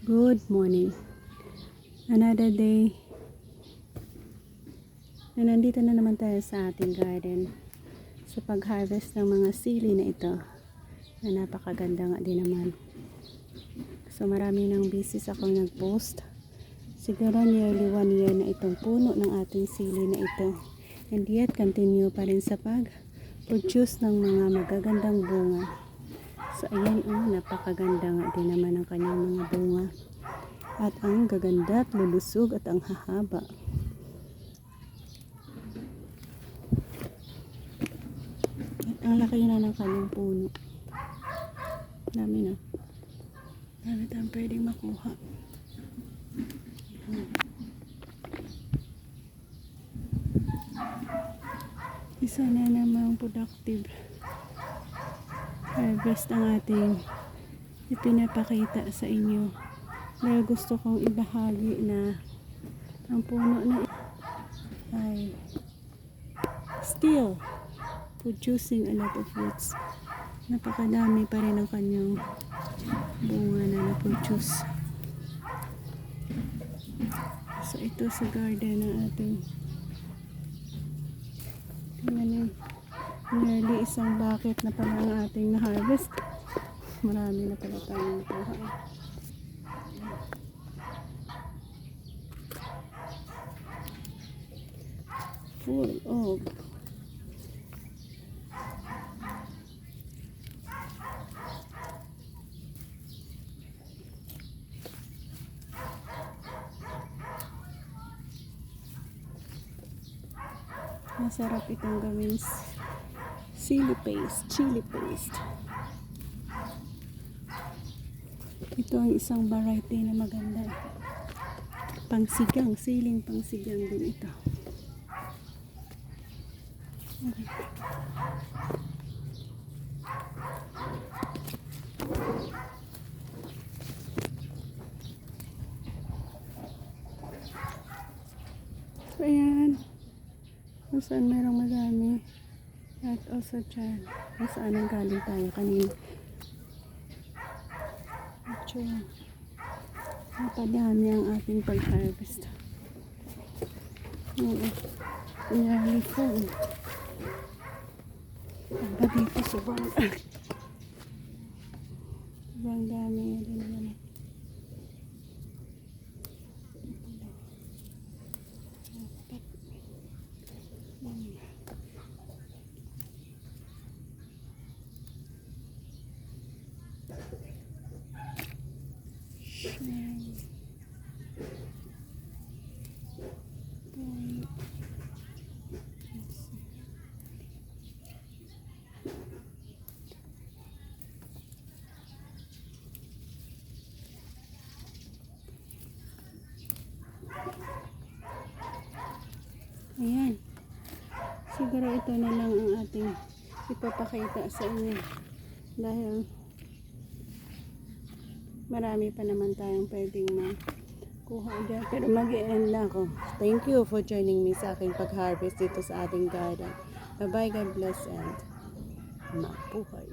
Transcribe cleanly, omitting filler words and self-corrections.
Good morning. Another day. Na nandito na naman tayo sa ating garden sa pag-harvest ng mga sili na ito na napakaganda nga din naman. So marami nang bisis akong nag-post. Siguro nearly 1 year na itong puno ng ating sili na ito. And yet continue pa rin sa pag-produce ng mga magagandang bunga. So ayan, napakaganda nga din naman ang kanyang mga bunga. At ang gaganda at lulusog at ang hahaba. At ang laki na ng kanyang puno. Dami na. Dami tayong pwedeng makuha. Isa na namang productive harvest ang ating ipinapakita sa inyo. Dahil gusto kong ibahagi na ang puno na ay still producing a lot of fruits. Napakadami pa rin ang kanyang bunga na na-produce. So ito sa garden ng ating nearly isang bucket na pala ang ating na-harvest. Marami na pala tayong nakuha. Full of masarap itong gawin chili paste. Ito ang isang variety na maganda. Pangsigang, siling pangsigang din ito. Okay. So ayan, kung saan merong madami at also dyan kung saan ang galing tayo kanina. Actually, napadami ang ating pag-harvest. Nearly full. Ba dito sobrang dami na din naman. Ayan. Siguro ito na lang ang ating ipapakita sa inyo. Dahil marami pa naman tayong pwedeng makuha dyan. Pero mag-i-end na ako. Thank you for joining me sa aking pag-harvest dito sa ating garden. Bye-bye, God bless and mabuhay.